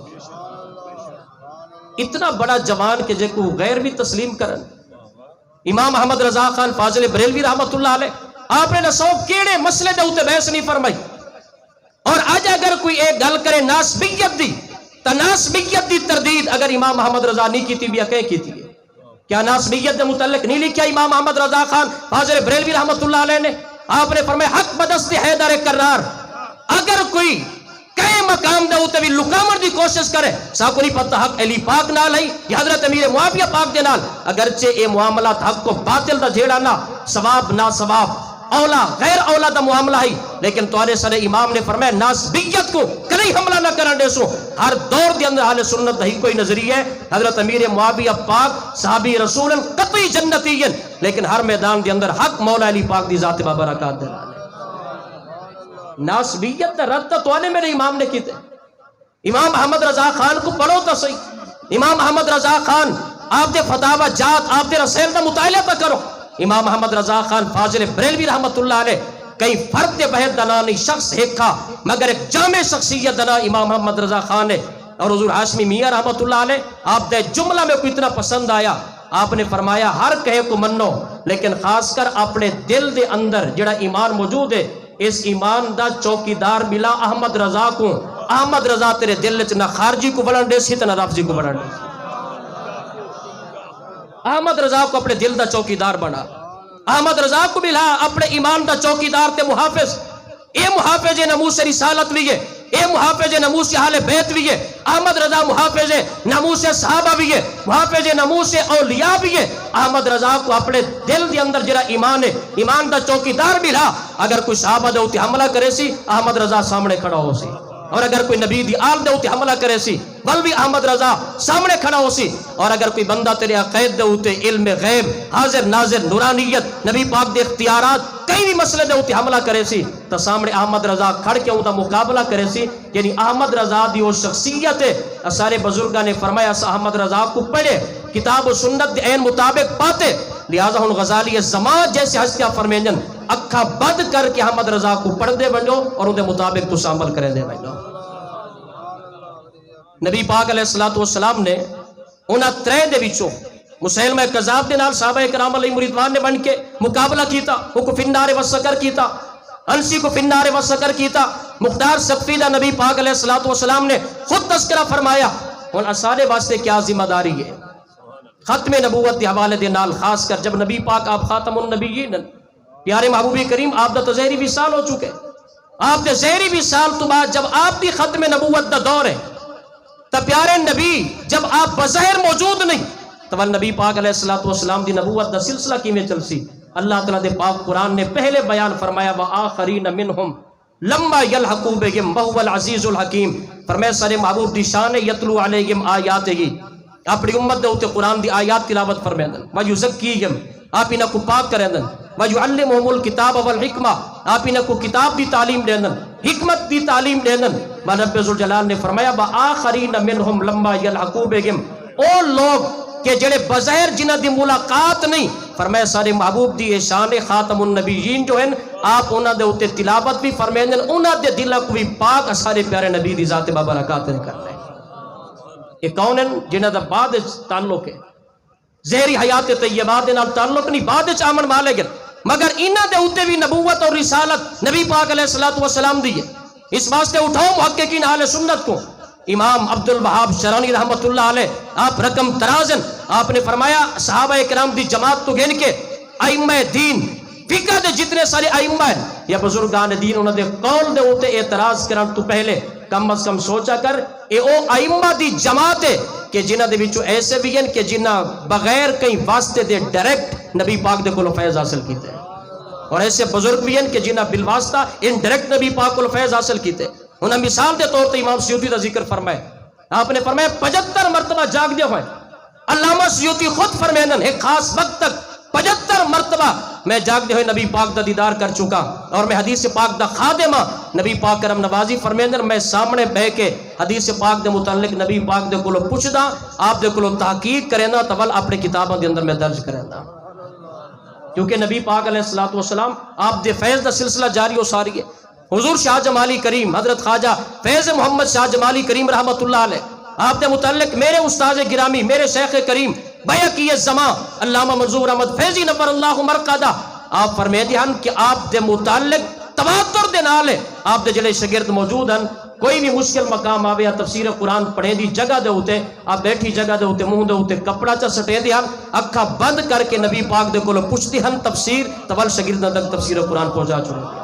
اتنا بڑا جوان کہ جے کو غیر بھی تسلیم کرن. امام محمد رضا خان فاضل بریلوی رحمت اللہ علیہ آپ نے نسو کیڑے مسئلے دے ہوتے بحث نہیں فرمائی. اور آج اگر کوئی ایک گل کرے ناسبیت دی, تناسبیت دی تردید اگر امام محمد رضا نہیں کی تھی بھی کہیں کی تھی؟ کیا ناسبیت کے متعلق نہیں لکھا امام محمد رضا خان فاضل بریلوی رحمۃ اللہ علیہ نے؟ آپ نے فرمایا حق بدست حیدر کرار، اگر کوئی کئی مقام دے ہوتے بھی لکامر دی کوشش کرے سا کو نہیں پتہ حق علی پاک نال ہے یا حضرت امیر معاویہ پاک دے نال، اگرچہ اے معاملات حق کو باطل دا جھیڑا نہ ثواب نہ ثواب اولا غیر اولا دا معاملہ ہے، لیکن توارے سر امام نے فرمایا ناسبیت کو کلی حملہ نہ کرن دے سو۔ ہر دور دے اندر اہل سنت ہی کوئی نظریہ ہے حضرت امیر معاویہ پاک صحابی رسول قطعی جنتی، لیکن ہر میدان دے اندر حق مولا علی پاک دی ذات بابرکات دے ناسبیت دا رد تونے میرے امام نے کیتے۔ امام محمد رضا خان کو پڑھو تو صحیح، امام محمد رضا خان آپ دے فتاوہ جات آپ دے رسائل دا مطالعہ تا کرو۔ امام محمد رضا خان فاضل بریلوی رحمت اللہ علیہ کئی فرد دے بہت دنا نہیں شخص ایک تھا مگر ایک جامع شخصیت دنا امام محمد رضا خان نے، اور حضور ہاشمی میاں رحمت اللہ علیہ آپ دے جملہ میں کوئی اتنا پسند آیا، آپ نے فرمایا ہر کہے کو منو لیکن خاص کر اپنے دل دے اندر جڑا ایمان موجود ہے اس ایمان دا چوکیدار ملا احمد رضا کو، احمد رضا تیرے دل چ نہ خارجی کو بڑھن دے سی نہ لفظی کو بڑھن دے سی۔ احمد رضا کو اپنے دل دا چوکیدار بنا، احمد رضا کو ملا اپنے ایمان دا چوکیدار تے محافظ، اے محافظ ناموس رسالت بھی ہے، اے محافظ ناموس اہل بیت بھی ہے، احمد رضا محافظ ناموس صحابہ بھی ہے، محافظ ناموس اولیاء بھی ہے۔ احمد رضا کو اپنے دل دے اندر جڑا ایمان ہے ایمان دا چوکیدار ملا، اگر کوئی صحابہ دے اوتے حملہ کرے سی احمد رضا سامنے کھڑا ہو سی، اور اگر کوئی نبی دی آل دے اوتے حملہ کرے سی بل بھی احمد رضا سامنے کھڑا ہو سی، اور اگر کوئی بندہ تیرے عقائد دے اوتے علم غیب حاضر ناظر نورانیت نبی پاک دے اختیارات کئی بھی مسئلے دے اوتے حملہ کرے سی تو سامنے احمد رضا کھڑ کے اودا مقابلہ کرے سی۔ یعنی احمد رضا دی وہ شخصیت ہے، سارے بزرگاں نے فرمایا اس احمد رضا کو پڑھے کتاب و سنت دے عین مطابق پاتے، لہذا ہن غزالی زمان جیسے ہستیاں فرمینجن اکھا بد کر کے احمد رضا کو پڑھ دے بنجو اور ان دے مطابق تو عمل کرے دے بنجو۔ نبی پاک علیہ السلام نے انہاں ترے دے وچوں مسیلمہ کذاب دے نال صحابہ کرام علیہ مریدوان نے بن کے مقابلہ کیتا، وہ کو فنار و سکر کیتا، انسی کو فنار و سکر کیتا۔ مقدار سقفی دا نبی پاک علیہ السلام نے خود تذکرہ فرمایا ان اسارے واسطے کیا ذمہ داری ہے ختم نبوت دے حوالے دے نال، خاص کر جب نبی پاک آپ خاتم النبیین پیارے محبوب کریم آپ دا تو زہری وصال ہو چکے، آپ دے زہری وصال تو بعد جب آپ دی ختم نبوت دا دور ہے تو پیارے نبی جب آپ بظاہر موجود نہیں تو نبی پاک علیہ السلام دی نبوت دا سلسلہ کی میں چل سی۔ اللہ تعالیٰ دے پاک قرآن نے پہلے بیان فرمایا وآخرین منہم لما یلحقوا بہم وہو العزیز الحکیم، فرمایا سارے محبوب دی شان یتلو علیہم آیاتہ، اپنی امت دے ہوتے قرآن دی آیات تلاوت فرمیندن ویزکیہم، آپ انہاں کو پاک کریندن ویعلمہم الکتاب والحکمہ، آپ انہاں کو کتاب دی تعلیم دیندن حکمت دی تعلیم دیندن۔ رب ذوالجلال نے فرمایا وآخرین منہم لما یلحقوا بہم، او لوگ کہ جڑے بظاہر جنہ دی ملاقات نہیں، فرمایا سارے محبوب دی شان خاتم النبیین جو ہیں آپ انہاں دے اوتے تلاوت بھی فرمیندن، انہاں دے دلہ کو بھی پاک سارے پیارے نبی دی ذات بابرکات نے کرنا ہے۔ یہ کون ہیں جنہ دا بعد تعلق ہے زہری حیات طیبات دے نال تعلق نہیں، بعد وچ آمن والے گن، مگر انہاں دے اوتے بھی نبوت اور رسالت نبی پاک علیہ السلام دی ہے۔ اس واسطے اٹھاؤ محققین اہل سنت کو، امام عبد الوہاب شرانی رحمت اللہ علیہ آپ رقم ترازن آپ نے فرمایا صحابہ کرام دی جماعت تو گن کے ائمہ دین فقہ دے جتنے سارے ائمہ ہیں یا بزرگان دین انہوں دے قول دے ہوتے اعتراض کرن تو پہلے کم از کم سوچا کر اے او ائمہ دی جماعت ہے کہ جنہ دے وچوں ایسے بھی ہیں کہ جنہ بغیر کہیں واسطے دے ڈائریکٹ نبی پاک دے کولوں فیض حاصل کیتے ہیں، اور ایسے بزرگ بھی ہیں کہ جنہ بالواسطہ انڈائریکٹ نبی پاک کولوں فیض حاصل کیتے ہیں۔ انہاں مثال دے طور تے امام سیوطی دا ذکر فرمائے، آپ نے فرمایا 75 مرتبہ جاگ دے ہوئے، علامہ سیوطی خود فرمیندن ایک خاص وقت تک 75 مرتبہ میں جاگ دے ہوئے نبی پاک دا دیدار کر چکا، اور میں حدیث پاک دا خادمہ نبی پاک کرم نوازی فرمیندن میں سامنے بہ کے حدیث پاک دے متعلق نبی پاک دے کولو پوچھدا، آپ دے کولو تحقیق کرنا تول اپنے کتاباں دے اندر میں درج کرنا، کیونکہ نبی پاک علیہ السلام آپ دے فیض دا سلسلہ جاری و ساری ہے۔ حضور شاہ جمالی کریم حضرت خواجہ فیض محمد شاہ جمالی کریم رحمت اللہ علیہ آپ دے متعلق میرے استاذ گرامی میرے شیخ کریم بیعقی الزمان علامہ منظور احمد فیضی نور اللہ مرقدہ آپ فرمائے دی ہن کہ آپ دے متعلق تواتر دے نال آپ دے جڑے شاگرد موجود ہیں کوئی بھی مشکل مقام آوے یا تفسیر قرآن پڑھیں دی جگہ دے ہوتے آپ بیٹھی جگہ دے ہوتے منہ دے ہوتے کپڑا چا سٹیں دی ہم اکھا بند کر کے نبی پاک دے کولو پوچھتی ہم تفسیر تول شاگرداں تک تفسیر قرآن پہنچا چھوڑے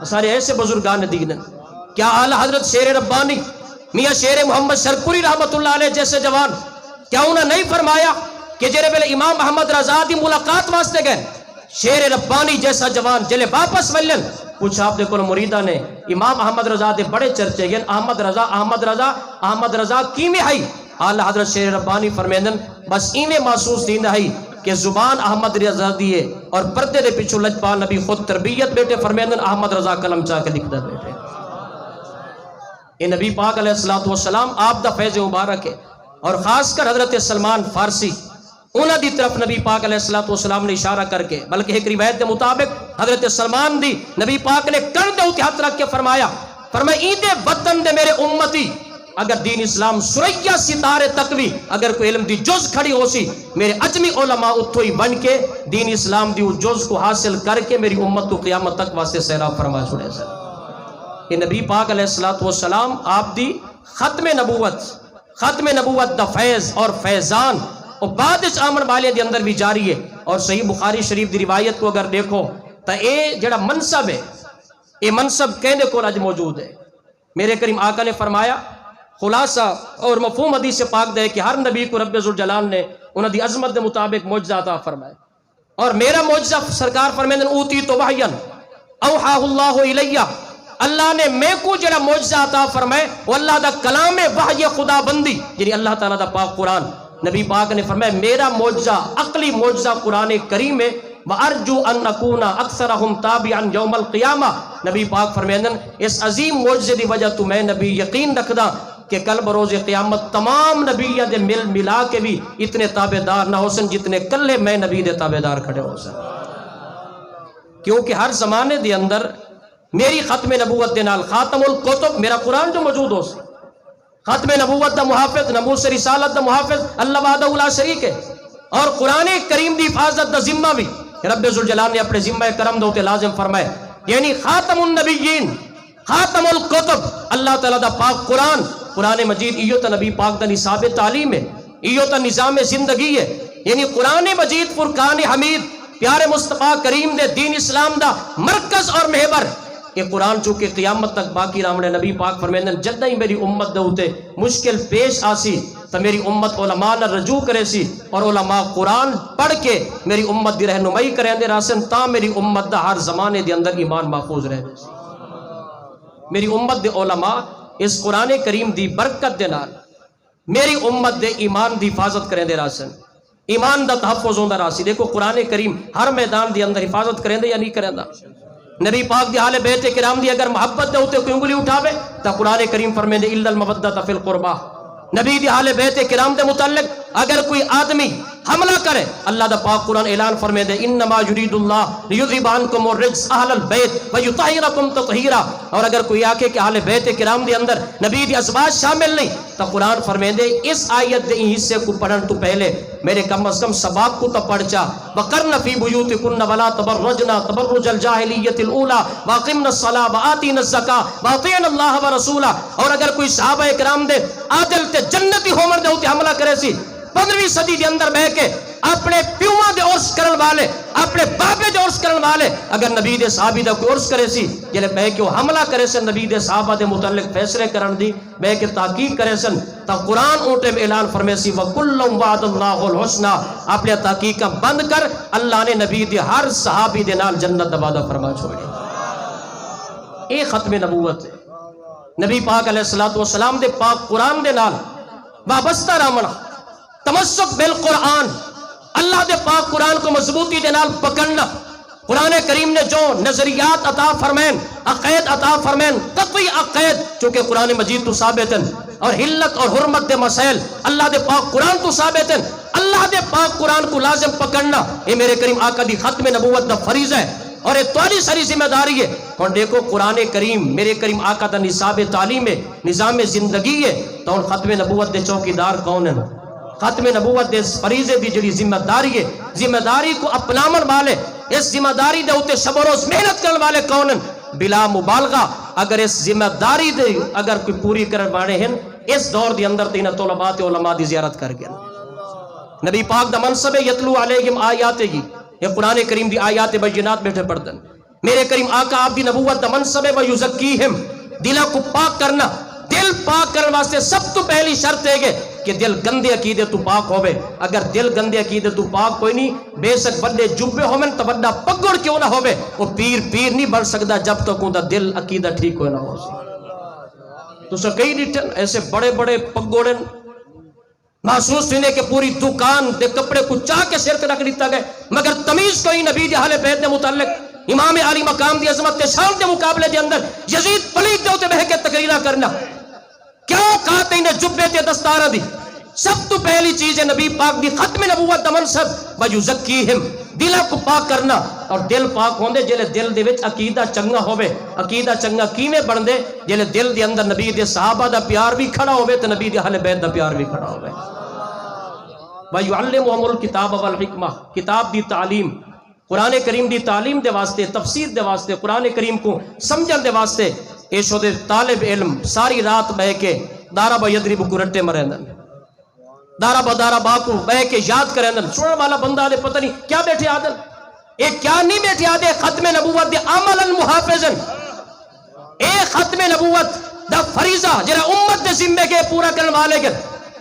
سارے ایسے بزرگان دین ہیں کیا اعلیٰ حضرت شیر ربانی میاں شیر محمد شرپوری رحمت اللہ علیہ جیسے جوان کیا انہوں نے نہیں فرمایا کہ جرے بلے امام احمد رضا دی ملاقات واسطے گئے شیر ربانی جیسا جوان جلے واپس ملن پوچھا آپ دیکھو مریدہ نے امام احمد رضا دے بڑے چرچے گئے احمد رضا کی میں ہائی اعلیٰ حضرت شیر ربانی فرمیدن بس ایویں محسوس دین ہے کہ زبان احمد رضا دیے اور پردے دے پیچھو لجپال نبی خود تربیت بیٹے فرمیدن احمد رضا کلم چاہ کے لکھ دے بیٹے یہ نبی پاک علیہ السلام آپ دا فیض مبارک ہے اور خاص کر حضرت سلمان فارسی انہاں دی طرف نبی پاک علیہ السلام نے اشارہ کر کے بلکہ ایک روایت کے مطابق حضرت سلمان دی نبی پاک نے کر دے ہوتے ہاتھ رکھ کے فرمایا عید وطن دے میرے امتی اگر دین اسلام سریا ستارے تکوی اگر کوئی علم دی جز کھڑی ہو سی میرے اجمی علماء اتھوئی بن کے دین اسلام دی جز کو حاصل کر کے میری امت کو قیامت تک واسطے سیراب فرما چھوڑے سر کہ نبی پاک علیہ السلام آپ دی ختم نبوت دا فیض اور فیضان اور بعد اس آمن والے دے اندر بھی جاری ہے اور صحیح بخاری شریف دی روایت کو اگر دیکھو تو اے جڑا منصب ہے اے منصب کہنے کو آج موجود ہے میرے کریم آقا نے فرمایا خلاصہ اور مفہوم حدیث پاک دے کہ ہر نبی کو رب ذوالجلال نے انہاں دی عظمت دے مطابق معجزہ عطا فرمائے اور میرا معجزہ سرکار فرمائے اوتی تو وحیًا اوحاہ اللہ الیہ اللہ نے میں کو جڑا معجزہ عطا فرمائے وہ اللہ دا کلام وحی خدا بندی جنہی اللہ تعالیٰ دا پاک قرآن نبی پاک نے فرمایا میرا معجزہ عقلی معجزہ قرآن کریم ہے وَأَرْجُو أَن نَكُونَ أَكْثَرَهُمْ تَابِعًا يَوْمَ الْقِيَامَةِ نبی پاک فرمائے اس عظیم معجزے دی وجہ تو میں نبی یقین رکھدا کہ کل بروز قیامت تمام نبیہ دے مل ملا کے بھی اتنے تابعدار نہ ہو سن جتنے کلے میں نبی دے تابعدار کھڑے ہو سن کیونکہ ہر زمانے دے اندر میری ختم نبوت دے نال خاتم الکتب میرا قرآن جو موجود ہو سن ختم نبوت دا محافظ ناموس رسالت دا محافظ اللہ وحدہ لا شریک ہے اور قرآن کریم دی حفاظت دا ذمہ بھی رب ذوالجلال نے اپنے ذمہ کرم دوتے لازم فرمائے یعنی خاتم النبیین خاتم الکتب اللہ تعالیٰ دا پاک قرآن مجید ایو تا نبی پاک دا نصاب تعلیم ہے ایو تا نظام زندگی ہے یعنی قرآن مجید فرقان حمید پیارے مصطفیٰ کریم دے دین اسلام دا مرکز اور محور کہ قرآن چونکہ قیامت تک باقی رامنے نبی پاک فرمیندن جدہ ہی میری امت دے ہوتے مشکل پیش آسی تو میری امت علماء نہ رجوع کرے سی اور علماء قرآن پڑھ کے میری امت دی رہنمائی کریں دے راسن تا میری امت دا ہر زمانے دے اندر ایمان محفوظ رہے سی میری امت دے علماء اس قرآن کریم دی برکت دے نال میری امت دے ایمان دی حفاظت کریں دے راسن ایمان دا تحفظ ہوندہ راسی دیکھو قرآن کریم ہر میدان دی اندر حفاظت کریں دے یا نہیں کریں دا نبی پاک دی حال بیت کرام دی اگر محبت دے ہوتے کوئی انگلی اٹھاوے تا قرآن کریم فرمائے دے الا المودۃ فی القربہ نبی دی حال بیت کرام دے متعلق اگر کوئی آدمی حملہ کرے اللہ دا پاک قرآن اعلان فرمائے دے انما یرید اللہ لیذھب عنکم الرجس اہل البیت ویطہرکم تطہیرا اور اگر کوئی آکے کہ اہل بیت کرام دے اندر نبی دی ازواج شامل نہیں تو قرآن فرمائے دے اس آیت دے حصے کو پڑھن تو پہلے میرے کم از کم سباق کو تو پڑھ چا وقرن فی بیوتکن ولا تبرجن تبرج الجاہلیت الاولی واقمن الصلاۃ وآتین الزکاۃ واطیعن اللہ ورسولہ اور اگر کوئی صحابہ کرام دے عادل تے جنتی ہومن دے ہوتے حملہ کرے سی 15ویں صدی دے اندر بہ کے اپنے پیواں دے عرس کرن والے اپنے بابے دے عرس کرن والے اگر نبی دے صحابی دا کوئی عرس کرے سی جلے بہ کے حملہ کرے سن نبی دے صحابہ دے متعلق فیصلے کرن دی بہ کے تحقیق کرے سن تا قرآن اوٹے میں اعلان فرمے سی وَكُلُّمْ وَعَدَ اللَّهُ الْحُسْنَى اپنے تحقیق کا بند کر اللہ نے نبی دے ہر صحابی دے نال جنت دا وعدہ فرما چھوڑی اے ختم نبوت ہے نبی پاک علیہ السلام دے پاک قرآن دے نال وابستہ رامنا تمسک بالقرآن اللہ دے پاک قرآن کو مضبوطی دے نال پکڑنا قرآن کریم نے جو نظریات عطا فرمین عقید عطا فرمین قطعی عقید چونکہ قرآن مجید تو ثابتن اور حلت اور حرمت دے مسائل اللہ دے پاک قرآن تو ثابتن اللہ دے پاک قرآن کو لازم پکڑنا یہ میرے کریم آقا دی ختم نبوت دا فریض ہے اور یہ تولی ساری ذمہ داری ہے اور دیکھو قرآن کریم میرے کریم آقا دا نصاب تعلیم ہے نظام زندگی ہے تو ان ختم نبوت دے چوکیدار کون ہیں ختم نبوت دے فریضے دی جڑی ذمہ داری ہے ذمہ داری کو اپنامن والے اس ذمہ داری دے ہوتے شب و روز محنت کرنے والے کون ہیں بلا مبالغہ اگر اس ذمہ داری دے اگر کوئی پوری کر بانے ہیں اس دور دی اندر تینا طلبات علماء دی زیارت کر گیا نبی پاک دا منصب یتلو علیہم آیات ہی یہ قرآن کریم دی آیات بینات بیٹھے پڑھدن میرے کریم آقا آپ دی نبوت دا منصب و یزکیہم دلہ کو پاک کرنا دل پاک کرنے واسطے سب تو پہلی شرط ہے کہ دل گندے عقیدے تو پاک ہوئے اگر دل گندے عقیدے تو پاک کوئی نہیں بے شک بڑے جبے ہوئے تو بڑا پگڑ کیوں نہ ہوئے وہ پیر نہیں بڑھ سکتا جب تک ان دا دل عقیدہ ٹھیک ہوئے نہ ہو تو سو کئی ریٹن ایسے بڑے بڑے پگوڑن محسوس ہونے کہ پوری دکان دے کپڑے کو چاہ کے سر کے رکھ دیتا گئے مگر تمیز کوئی نبی دی اہل بیت دے متعلق امام علی مقام دی عظمت کے شان کے مقابلے دے اندر یزید پلید دے ہوتے بہ کے تقریرہ کرنا کیوں کہتے ہیں جبے تے دستارہ دی سب تو پہلی چیز ہے نبی پاک دی ختم نبوت دا منصب وَيُزَكِّيهِمْ دلہ کو پاک کرنا اور دل پاک ہوندے جلے دل دے وچ عقیدہ چنگا ہوئے عقیدہ چنگا کیویں بندے جلے دل دے اندر نبی دے صحابہ دا پیار بھی کھڑا ہوئے تے نبی دے اہل بیت دا پیار بھی کھڑا ہوئے وَيُعَلِّمُهُمُ الْكِتَابَ وَالْحِکْمَةَ کتاب دی تعلیم قرآن کریم دی تعلیم دے واسطے تفسیر دے واسطے قرآن کریم کو سمجھن دے واسطے ایشو دے طالب علم ساری رات بہ کے دارا با یدرب کو رٹے مرندن دارا با کو بہ کے یاد کرندن سننے والا بندہ دے پتہ نہیں کیا بیٹھے آدن ایک کیا نہیں بیٹھے آدے ختم نبوت دے عملا محافظن اے ختم نبوت دا فریضہ جرا امت دے ذمے کے پورا کرنے والے کے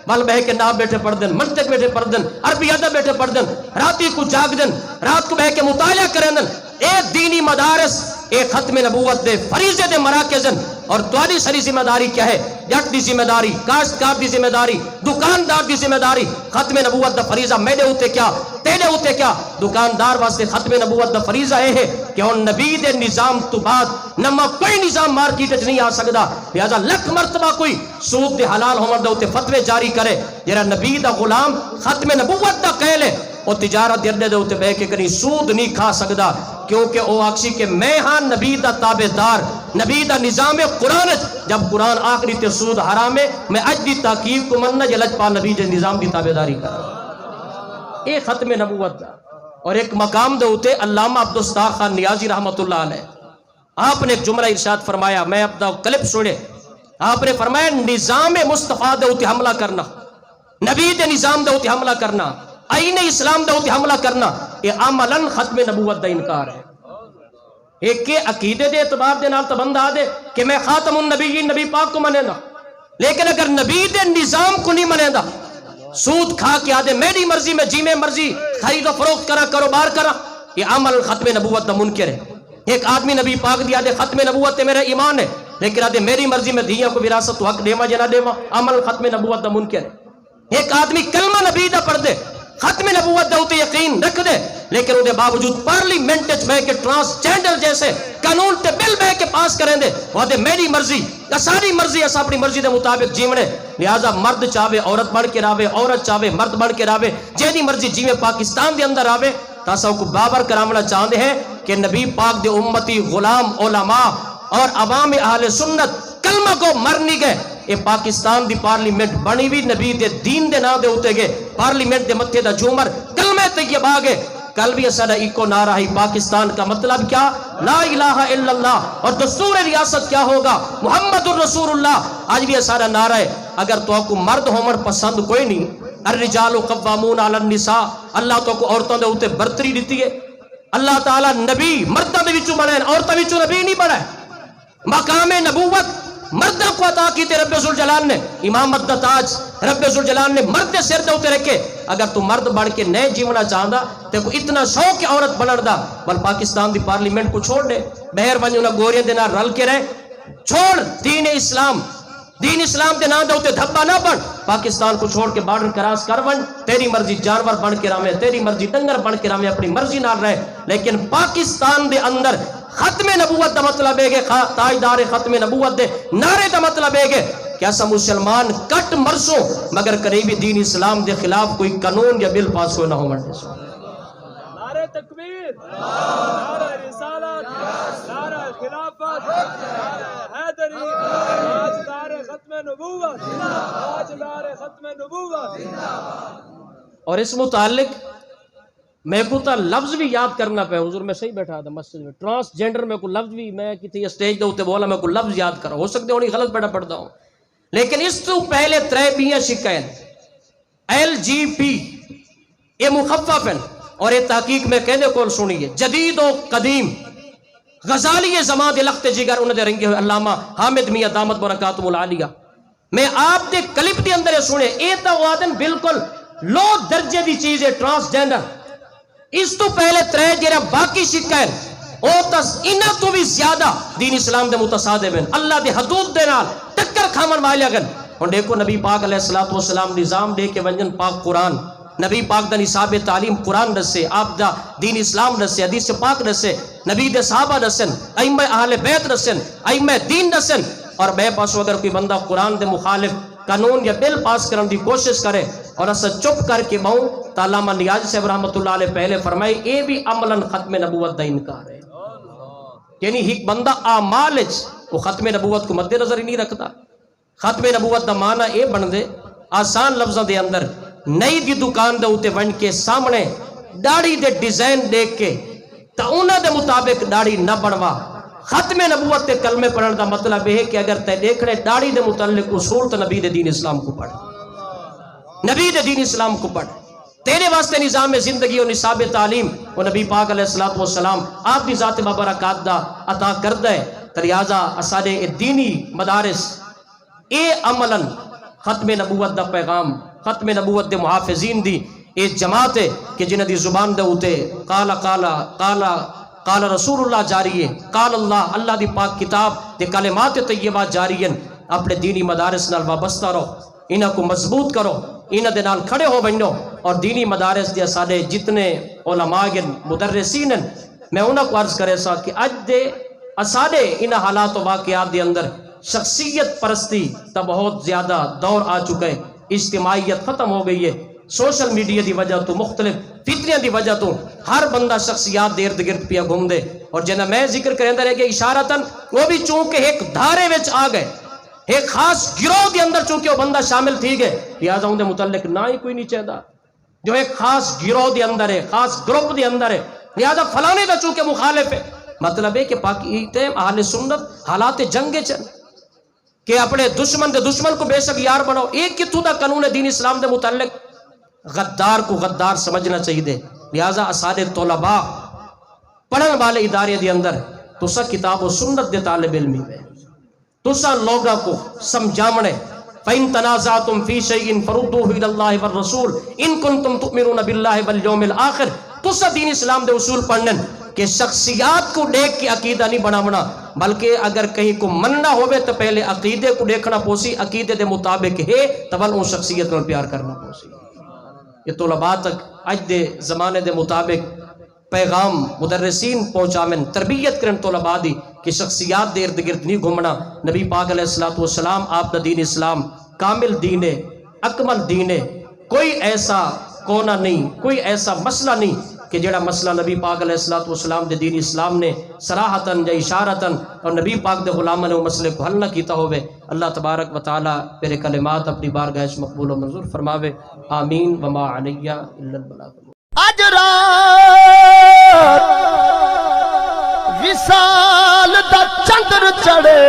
بل بہ کے ناب بیٹھے پڑھ دن منطق بیٹھے پڑھ دن عربی ادب بیٹھے پڑھ دن راتی کو جاگ دن رات کو بہ کے مطالعہ کرن اے دینی مدارس اے ختم نبوت دے فریضے دے مراکزن اور تواڈی ساری ذمہ داری کیا ہے جٹ دی ذمہ داری کاشتکار دی ذمہ داری دکاندار دی ذمہ داری ختم نبوت دا فریضہ میرے ہوتے کیا تیرے ہوتے کیا دکاندار واسطے ختم نبوت دا فریضہ اے ہے کہ ان نبی دے نظام تو بعد نما کوئی نظام مارکیٹ وچ نہیں آ سکدا لہذا لکھ مرتبہ کوئی سود دے حلال ہون دا اوتے فتوی جاری کرے جڑا نبی دا غلام ختم نبوت دا قائل ہے وہ تجارت دے دے اوتے بہ کے کہیں سود نہیں کھا سکدا کیونکہ او آکسی کہ میں ہاں نبی دا تابعدار نبی دا نظام قرآن جب قرآن آخری تے سود حرام ہے میں اج دی تحقیق کو مننا جلج پا نبی دے نظام دی تابعداری کرا اے ختم نبوت دا اور ایک مقام دے ہوتے علامہ عبدالستار خان نیازی رحمت اللہ علیہ آپ نے ایک جملہ ارشاد فرمایا میں اپنا کلپ سنے آپ نے فرمایا نظام مصطفیٰ دے ہوتے حملہ کرنا نبی دے نظام دے ہوتے حملہ کرنا آئین اسلام دے ہوتے حملہ کرنا یہ عملاً ختم نبوت دا انکار ہے ایک کے عقیدے دے اعتبار دے نال تبندہ دے کہ میں خاتم النبیین نبی پاک کو منے دا لیکن اگر نبی دے نظام کو نہیں منے دا سود کھا کے آدھے میری مرضی میں جی میں مرضی خرید و فروخت کرا کاروبار کرا یہ عمل ختم نبوت دا منکر ہے ایک آدمی نبی پاک دی آدھے ختم نبوت تے میرا ایمان ہے لیکن آدھے میری مرضی میں دھیاں کو وراثت حق دیما جنا دیما عمل ختم نبوت دا منکر ہے ایک آدمی کلمہ نبی دا پڑھ دے ختم نبوت دا ہوتے یقین رکھ دے لیکن انہیں باوجود پارلیمنٹ میں کے ٹرانسجینڈر جیسے قانون تے بل میں کے پاس کریں دے وہ دے میری مرضی ساری مرضی ایسا اپنی مرضی دے مطابق جیونے لہذا مرد چاہوے عورت بڑھ کے راوے عورت چاہوے مرد بڑھ کے راوے جیدی مرضی جیوے پاکستان دے اندر آوے تاسا کو بابر کرامنا چاہتے ہیں کہ نبی پاک دے امتی غلام علماء اور عوام اہل سنت کلمہ کو مرنی گئے اے پاکستان دی پارلیمنٹ بنی بھی نبی دے دین دے نا دے ہوتے گئے پارلیمنٹ دے متھے دا جھومر کلمہ طیبہ آگے کل بھی اساڑا ایکو نعرہ ہی پاکستان کا مطلب کیا لا الہ الا اللہ اور دستور ریاست کیا ہوگا محمد الرسول اللہ آج بھی اساڑا نعرہ ہے اگر تو آپ کو مرد ہومر پسند کوئی نہیں الرجال قوامون علی النساء اللہ تو کو عورتوں دے ہوتے برتری دیتی ہے اللہ تعالیٰ نبی مردہ دے وچوں بڑھائے عورتہ وچوں نبی نہیں بڑھائے مقام نبوت مردہ کو عطا کی تے رب ذوالجلال نے امامت دا تاج رب ذوالجلال نے مرد سر دے ہوتے رکھے اگر تو مرد بڑھ کے نئے جیونا چاہندا تے کو اتنا شوق عورت بنن دا بل پاکستان دی پارلیمنٹ کو چھوڑ دے بہر ونجو نہ گوریاں دے نال رل کے رہے چھوڑ دین اسلام دے نام دے ہوتے دھبا نہ بن پاکستان کو چھوڑ کے بارڈر کراس کر ون تیری مرضی جانور بن کے رامے تیری مرضی ڈنگر بن کے رامے اپنی مرضی نال رہے لیکن پاکستان دے اندر ختم نبوت دا مطلب ہے کہ تاجدار ختم نبوت دے نعرے دا مطلب ہے کہ کیسا مسلمان کٹ مرسوں مگر قریبی دین اسلام دے خلاف کوئی قانون یا بل پاس کوئی نہ ہو مرنے سو نعرہ تکبیر نعرہ رسالت نعرہ خلافت نعرہ حیدری تاجدار ختم نبوت تاجدار ختم نبوت اور اس متعلق میں کو تا لفظ بھی یاد کرنا پہ حضور میں صحیح بیٹھا تھا مسجد میں ٹرانسجینڈر میں کو لفظ بھی میں کسی اسٹیج دے ہوتے بولا میں کو لفظ یاد کرا ہو سکتے ہونی غلط بیٹھا پڑتا ہوں لیکن اس تو پہلے ترے بیاں شکایت LGP یہ مخفف ہیں اور یہ تحقیق میں کہنے کو سنیے جدید و قدیم غزالی زمان دے لخت جگر انہوں نے رنگے ہوئے علامہ حامد میاں دامت برکاتہم العالیہ میں آپ دے کلپ دے اندر سنے اے تا وادن بالکل لو درجے دی چیز ہے ٹرانسجینڈر اس تو پہلے ترے جیرا باقی شکایت او تس انہ تو بھی زیادہ دین اسلام دے متصادم ہیں اللہ دے حدود دے نال ٹکر کھامن والے گن اور دیکھو نبی پاک علیہ السلام نظام دے کے ونجن پاک قرآن نبی پاک دا نصاب تعلیم قرآن رسے آپ دا دین اسلام رسے حدیث پاک رسے نبی دے صحابہ رسن ائمہ اہل بیت رسن ائمہ دین رسن اور بے پاسو اگر کوئی بندہ قرآن دے مخالف قانون یا بل پاس کرن دی کوشش کرے اور اسا چپ کر کے بہوں تا علامہ نیاز صاحب رحمۃ اللہ علیہ پہلے فرمائے اے بھی عملاً ختم نبوت دا انکار ہے یعنی ایک بندہ اعمال وہ ختم نبوت کو مد نظر ہی نہیں رکھتا ختم نبوت دا معنی اے بن دے آسان لفظاں دے اندر نئی دی دکان دے اوتے ون کے سامنے داڑھی دے ڈیزائن دیکھ کے تا انہاں دے مطابق داڑھی نہ بنوا ختم نبوت تے کلمے پڑھن دا مطلب ہے کہ اگر تے دیکھنے داڑھی دے متعلق اصول تو نبی دے دین اسلام کو پڑھ نبی دے دین اسلام کو پڑھ تیرے واسطے نظام زندگی اور نصاب تعلیم وہ نبی پاک علیہ السلام آپ دی ذات مبارکات دا عطا کردہ ہے تریازہ اسارے دینی مدارس اے عملاً ختم نبوت دا پیغام ختم نبوت دے محافظین دی اے جماعت ہے کہ جنہ دی زبان دے ہوتے قال رسول اللہ جاری ہے قال اللہ دی پاک کتاب دے کلمات طیبات جاری ہیں اپنے دینی مدارس نال وابستہ رہو انہاں کو مضبوط کرو انہاں دے نال کھڑے ہو بنو اور دینی مدارس دے سارے جتنے علماء مدرسین ہیں میں انہاں کو عرض کرے سا کہ اج دے اسارے انہاں حالات و واقعات دے اندر شخصیت پرستی تا بہت زیادہ دور آ چکے اجتماعیت ختم ہو گئی ہے سوشل میڈیا دی وجہ تو مختلف فتنیاں دی وجہ تو ہر بندہ شخصیات دے ارد گرد پیا گھوم دے اور جنہ میں ذکر کریں رہ گیا اشارتاً وہ بھی چونکہ ایک دھارے وچ آ گئے ایک خاص گروہ دے اندر چونکہ وہ بندہ شامل تھی گئے لہذا ان دے متعلق نہ ہی کوئی نہیں چاہتا جو ایک خاص گروہ دے اندر ہے خاص گروپ دے اندر ہے لہذا فلانے دا چونکہ مخالف ہے مطلب ہے کہ پاکی اہل سنت حالات جنگ چل کہ اپنے دشمن دے دشمن کو بے شک یار بناؤ ایک کتوں دا قانون دین اسلام دے متعلق غدار کو غدار سمجھنا چاہیے دے لہذا اساتذہ طلباء پڑھن والے ادارے دے اندر تسا کتاب و سنت دے طالب علمی میں تسا لوگا کو سمجھامنے فَإِن تَنَازَعْتُمْ فِي شَيْءٍ فَرُدُّوهُ إِلَى اللَّهِ وَالرَّسُولِ إِن كُنتُمْ تُؤْمِنُونَ بِاللَّهِ وَالْيَوْمِ الْآخِرِ تسا دین اسلام دے اصول پڑھن کہ شخصیات کو دیکھ کے عقیدہ نہیں بناونا بلکہ اگر کہیں کو مننا ہوئے تو پہلے عقیدے کو دیکھنا پوسی عقیدے دے مطابق ہے تول ان شخصیت میں پیار کرنا پوسی یہ طلباء تک اج دے زمانے دے مطابق پیغام مدرسین پہنچامن تربیت کرن طلباء دی کہ شخصیات دے ارد گرد نہیں گھومنا نبی پاک علیہ السلام آپ دا دین اسلام کامل دین ہے اکمل دین ہے کوئی ایسا کونا نہیں کوئی ایسا مسئلہ نہیں کہ جڑا مسئلہ نبی پاک علیہ السلام دے دین اسلام نے صراحتاً یا اشارتاً اور نبی پاک دے غلامہ نے وہ مسئلے کو حل نہ کیتا ہوئے اللہ تبارک و تعالی میرے کلمات اپنی بارگاہ وچ مقبول و منظور فرماوے آمین وما علیہ الا البلاغ اج رات وصال دا چندر چڑے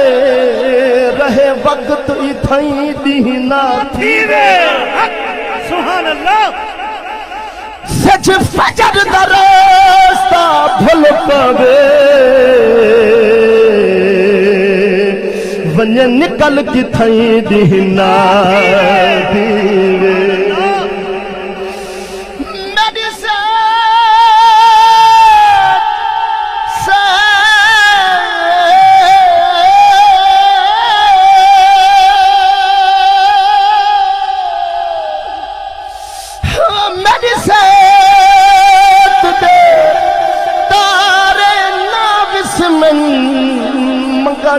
رہے وقت اتھائی دینا تھیوے سبحان اللہ سچ فجر دا راستہ بھل پوے ونجے نکل کی تھائی دینا تھیوے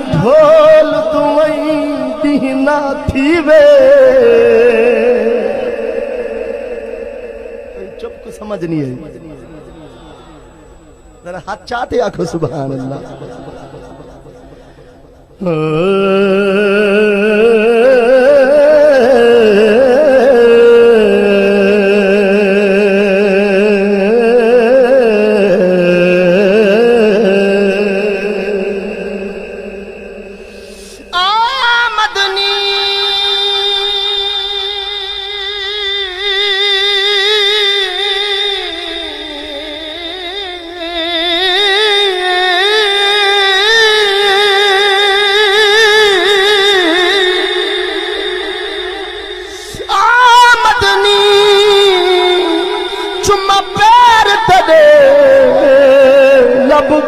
ڈھول تمہیں دینا تھیوے چپ کو سمجھ نہیں ہے ذرا ہاتھ چاہتے آنکھو سبحان اللہ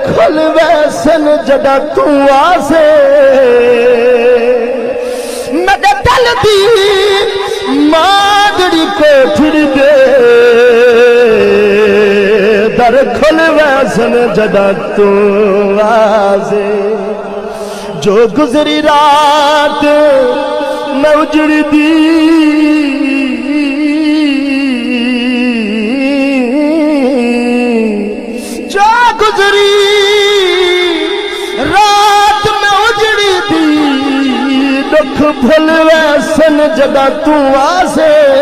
کھل ویسن جدا تو آسے مدے دل دی مادڑی کوٹھڑی دے در کھل ویسن جدا تو آسے جو گزری رات میں اجڑی دی جو گزری رات میں اجڑی دی دکھ بھل ویسن جدا تو آسے